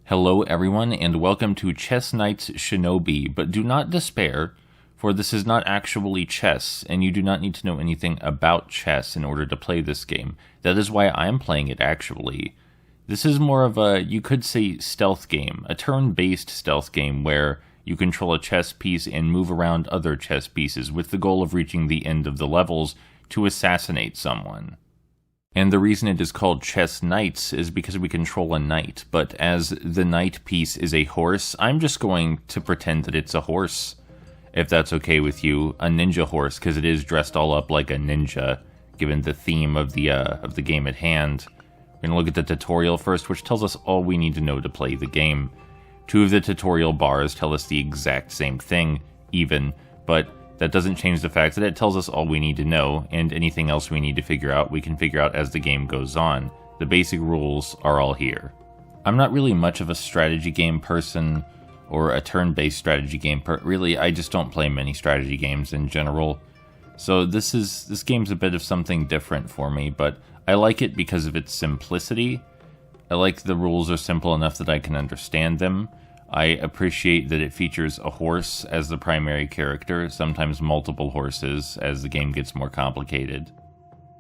Hello everyone, and welcome to Chess Knight's Shinobi, but do not despair, for this is not actually chess, and you do not need to know anything about chess in order to play this game. That is why I'm playing it, actually. This is more of a, you could say, stealth game, a turn-based stealth game where you control a chess piece and move around other chess pieces with the goal of reaching the end of the levels to assassinate someone. And the reason it is called Chess Knights is because we control a knight, but as the knight piece is a horse, I'm just going to pretend that it's a horse, if that's okay with you, a ninja horse, because it is dressed all up like a ninja, given the theme of the game at hand. We're going to look at the tutorial first, which tells us all we need to know to play the game. Two of the tutorial bars tell us the exact same thing, even, but that doesn't change the fact that it tells us all we need to know, and anything else we need to figure out, we can figure out as the game goes on. The basic rules are all here. I'm not really much of a strategy game person, or a turn-based strategy game really, I just don't play many strategy games in general. So this game's a bit of something different for me, but I like it because of its simplicity. I like the rules are simple enough that I can understand them. I appreciate that it features a horse as the primary character, sometimes multiple horses, as the game gets more complicated.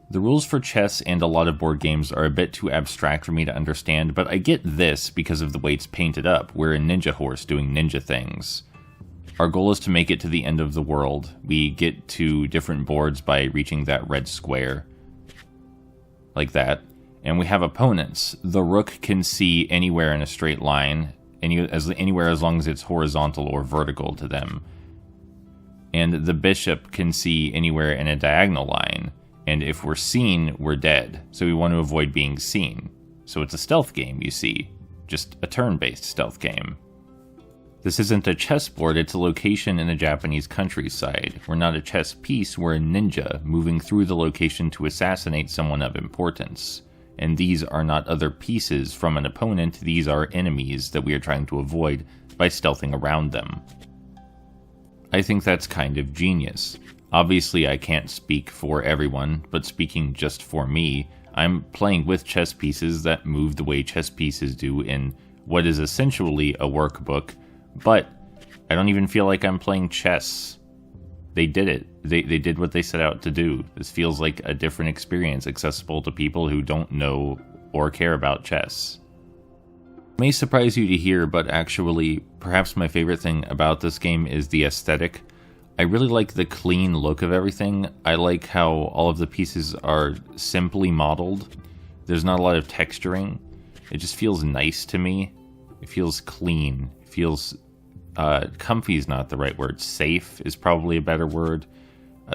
The rules for chess and a lot of board games are a bit too abstract for me to understand, but I get this because of the way it's painted up. We're a ninja horse doing ninja things. Our goal is to make it to the end of the world. We get to different boards by reaching that red square. Like that. And we have opponents. The rook can see anywhere in a straight line, anywhere as long as it's horizontal or vertical to them. And the bishop can see anywhere in a diagonal line, and if we're seen, we're dead. So we want to avoid being seen. So it's a stealth game, you see. Just a turn-based stealth game. This isn't a chessboard, it's a location in a Japanese countryside. We're not a chess piece, we're a ninja, moving through the location to assassinate someone of importance. And these are not other pieces from an opponent, these are enemies that we are trying to avoid by stealthing around them. I think that's kind of genius. Obviously I can't speak for everyone, but speaking just for me, I'm playing with chess pieces that move the way chess pieces do in what is essentially a workbook, but I don't even feel like I'm playing chess. They did it. They did what they set out to do. This feels like a different experience accessible to people who don't know or care about chess. It may surprise you to hear, but actually, perhaps my favorite thing about this game is the aesthetic. I really like the clean look of everything. I like how all of the pieces are simply modeled. There's not a lot of texturing. It just feels nice to me. It feels clean. It feels comfy is not the right word. Safe is probably a better word.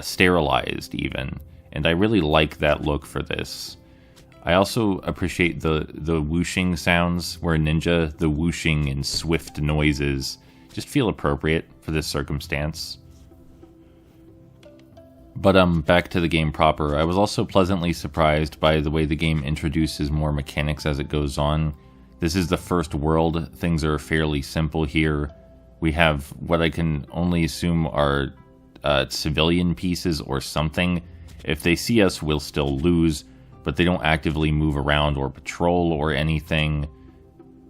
Sterilized, even. And I really like that look for this. I also appreciate the whooshing sounds, where ninja, the whooshing and swift noises just feel appropriate for this circumstance. But back to the game proper. I was also pleasantly surprised by the way the game introduces more mechanics as it goes on. This is the first world. Things are fairly simple here. We have what I can only assume are civilian pieces or something. If they see us, we'll still lose, but they don't actively move around or patrol or anything.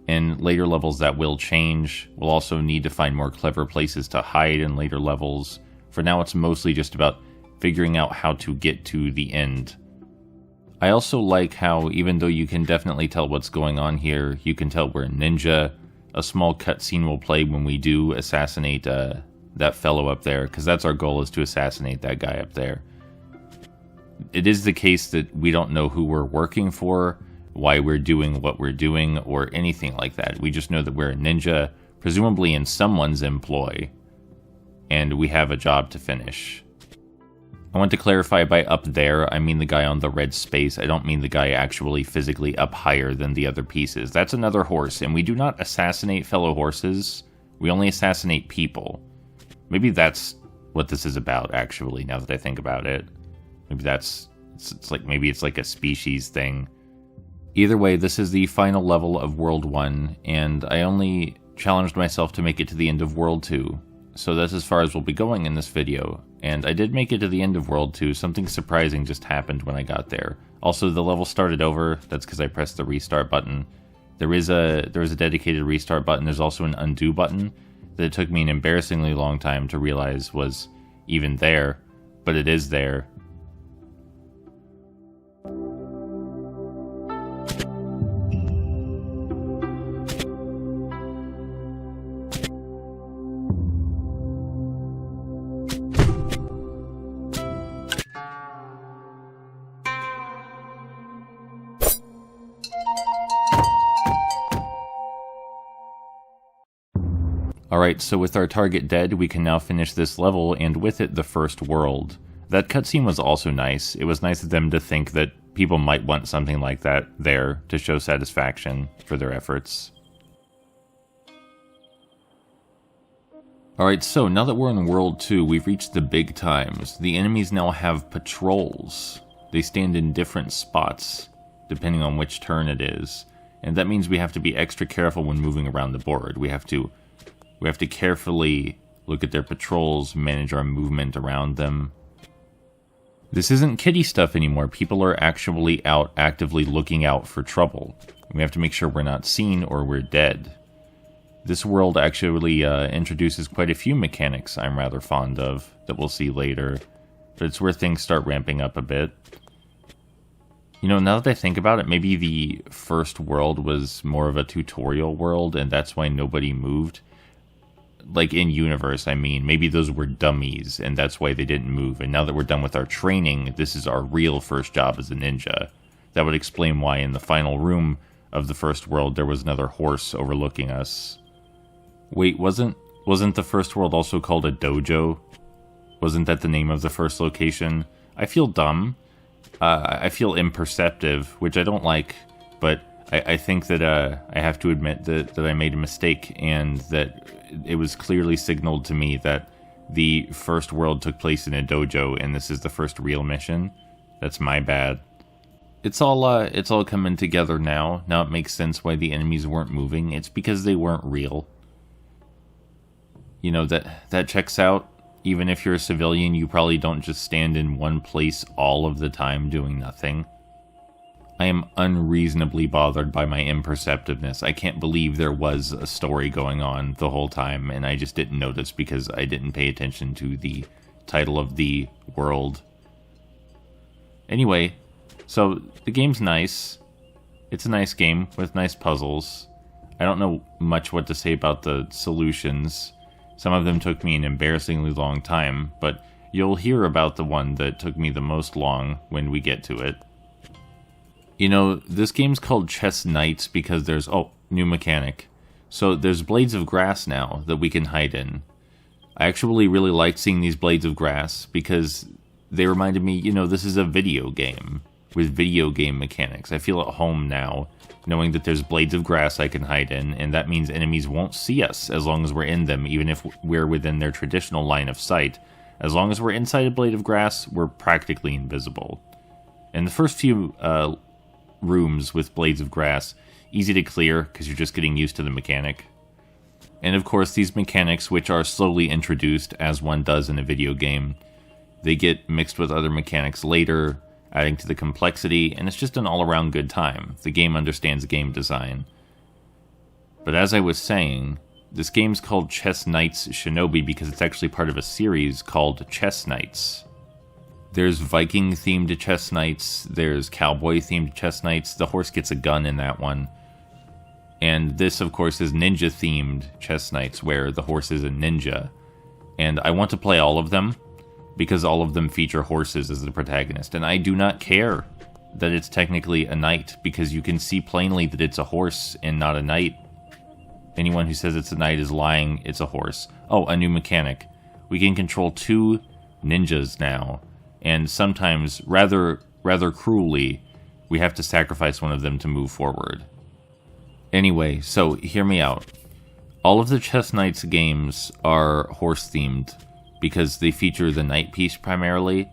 In later levels that will change. We'll also need to find more clever places to hide in later levels. For now, it's mostly just about figuring out how to get to the end. I also like how, even though you can definitely tell what's going on here, you can tell we're a ninja. A small cutscene will play when we do assassinate that fellow up there, because that's our goal, is to assassinate that guy up there. It is the case that we don't know who we're working for, why we're doing what we're doing, or anything like that. We just know that we're a ninja, presumably in someone's employ, and we have a job to finish. I want to clarify by up there, I mean the guy on the red space. I don't mean the guy actually physically up higher than the other pieces. That's another horse, and we do not assassinate fellow horses. We only assassinate people. Maybe that's what this is about, actually, now that I think about it. Maybe it's like a species thing. Either way, this is the final level of World 1, and I only challenged myself to make it to the end of World 2. So that's as far as we'll be going in this video. And I did make it to the end of World 2. Something surprising just happened when I got there. Also, the level started over. That's because I pressed the restart button. There is a dedicated restart button. There's also an undo button that it took me an embarrassingly long time to realize was even there, but it is there. Alright, so with our target dead, we can now finish this level, and with it, the first world. That cutscene was also nice. It was nice of them to think that people might want something like that there to show satisfaction for their efforts. Alright, so now that we're in World 2, we've reached the big times. The enemies now have patrols. They stand in different spots, depending on which turn it is. And that means we have to be extra careful when moving around the board. We have to carefully look at their patrols, manage our movement around them. This isn't kiddie stuff anymore. People are actually out actively looking out for trouble. We have to make sure we're not seen or we're dead. This world actually introduces quite a few mechanics I'm rather fond of that we'll see later, but it's where things start ramping up a bit. You know, now that I think about it, maybe the first world was more of a tutorial world, and that's why nobody moved. Like, in universe, I mean. Maybe those were dummies, and that's why they didn't move. And now that we're done with our training, this is our real first job as a ninja. That would explain why in the final room of the first world there was another horse overlooking us. Wait, wasn't the first world also called a dojo? Wasn't that the name of the first location? I feel dumb. I feel imperceptive, which I don't like, but I think that I have to admit that I made a mistake, and that it was clearly signaled to me that the first world took place in a dojo, and this is the first real mission. That's my bad. It's all coming together now. Now it makes sense why the enemies weren't moving. It's because they weren't real. You know, that checks out. Even if you're a civilian, you probably don't just stand in one place all of the time doing nothing. I am unreasonably bothered by my imperceptiveness. I can't believe there was a story going on the whole time, and I just didn't notice because I didn't pay attention to the title of the world. Anyway, so the game's nice. It's a nice game with nice puzzles. I don't know much what to say about the solutions. Some of them took me an embarrassingly long time, but you'll hear about the one that took me the most long when we get to it. You know, this game's called Chess Knights because there's... Oh, new mechanic. So there's blades of grass now that we can hide in. I actually really liked seeing these blades of grass because they reminded me, you know, this is a video game with video game mechanics. I feel at home now, knowing that there's blades of grass I can hide in, and that means enemies won't see us as long as we're in them, even if we're within their traditional line of sight. As long as we're inside a blade of grass, we're practically invisible. And the first few rooms with blades of grass, easy to clear because you're just getting used to the mechanic. And of course, these mechanics, which are slowly introduced as one does in a video game, they get mixed with other mechanics later, adding to the complexity, and it's just an all-around good time. The game understands game design. But as I was saying, this game's called Chess Knights Shinobi because it's actually part of a series called Chess Knights. There's Viking-themed chess knights, there's cowboy-themed chess knights, the horse gets a gun in that one. And this, of course, is ninja-themed chess knights, where the horse is a ninja. And I want to play all of them, because all of them feature horses as the protagonist. And I do not care that it's technically a knight, because you can see plainly that it's a horse and not a knight. Anyone who says it's a knight is lying, it's a horse. Oh, a new mechanic. We can control 2 ninjas now. And sometimes, rather cruelly, we have to sacrifice one of them to move forward. Anyway, so hear me out. All of the Chess Knights games are horse-themed because they feature the knight piece primarily,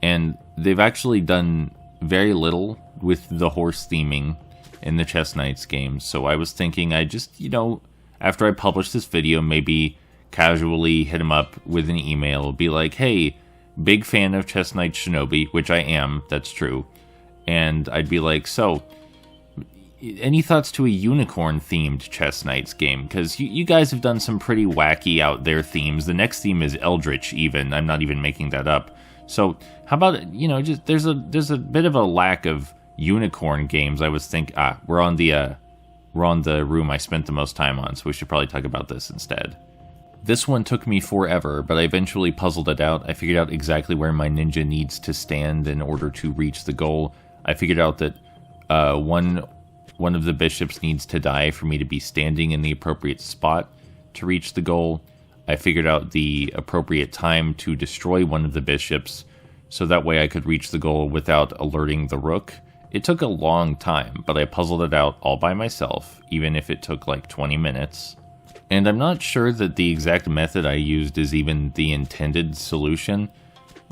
and they've actually done very little with the horse theming in the Chess Knights games. So I was thinking I just, you know, after I publish this video, maybe casually hit him up with an email, be like, hey, big fan of Chess Knights Shinobi, which I am, that's true. And I'd be like, so, any thoughts to a unicorn-themed Chess Knights game? Because you guys have done some pretty wacky out there themes. The next theme is Eldritch, even. I'm not even making that up. So how about, just there's a bit of a lack of unicorn games. I was we're on the room I spent the most time on, so we should probably talk about this instead. This one took me forever, but I eventually puzzled it out. I figured out exactly where my ninja needs to stand in order to reach the goal. I figured out that one of the bishops needs to die for me to be standing in the appropriate spot to reach the goal. I figured out the appropriate time to destroy one of the bishops, so that way I could reach the goal without alerting the rook. It took a long time, but I puzzled it out all by myself, even if it took like 20 minutes. And I'm not sure that the exact method I used is even the intended solution,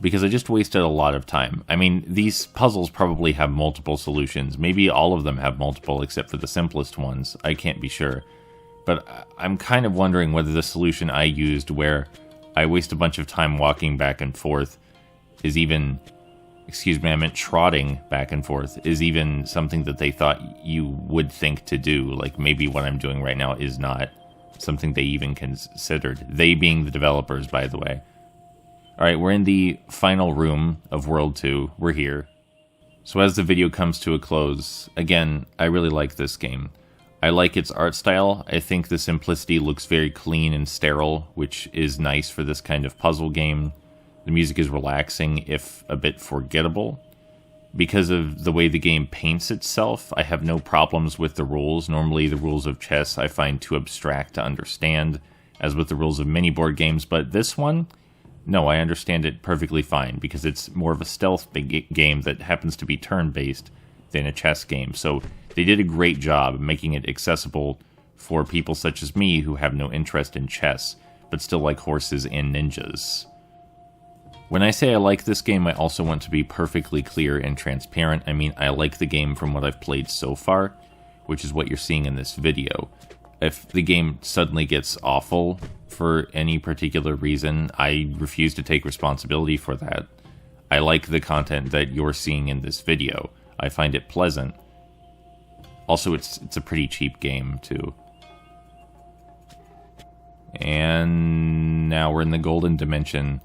because I just wasted a lot of time. I mean, these puzzles probably have multiple solutions. Maybe all of them have multiple, except for the simplest ones. I can't be sure. But I'm kind of wondering whether the solution I used, where I waste a bunch of time walking back and forth, is even... Excuse me, I meant trotting back and forth, is even something that they thought you would think to do. Like, maybe what I'm doing right now is not something they even considered. They being the developers, by the way. Alright, we're in the final room of World 2. We're here. So as the video comes to a close, again, I really like this game. I like its art style. I think the simplicity looks very clean and sterile, which is nice for this kind of puzzle game. The music is relaxing, if a bit forgettable. Because of the way the game paints itself, I have no problems with the rules. Normally the rules of chess I find too abstract to understand, as with the rules of many board games, but this one, no, I understand it perfectly fine, because it's more of a stealth game that happens to be turn-based than a chess game. So they did a great job of making it accessible for people such as me who have no interest in chess, but still like horses and ninjas. When I say I like this game, I also want to be perfectly clear and transparent. I mean, I like the game from what I've played so far, which is what you're seeing in this video. If the game suddenly gets awful for any particular reason, I refuse to take responsibility for that. I like the content that you're seeing in this video. I find it pleasant. Also, it's a pretty cheap game, too. And now we're in the golden dimension.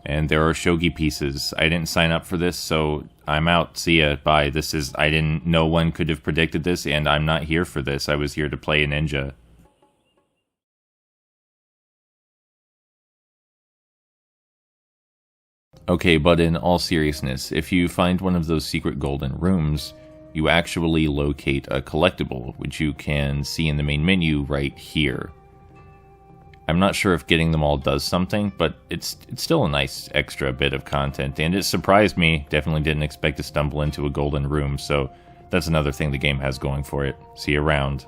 And there are shogi pieces. I didn't sign up for this, so I'm out. See ya. Bye. No one could have predicted this, and I'm not here for this. I was here to play a ninja. Okay, but in all seriousness, if you find one of those secret golden rooms, you actually locate a collectible, which you can see in the main menu right here. I'm not sure if getting them all does something, but it's still a nice extra bit of content, and it surprised me. Definitely didn't expect to stumble into a golden room, so that's another thing the game has going for it. See you around.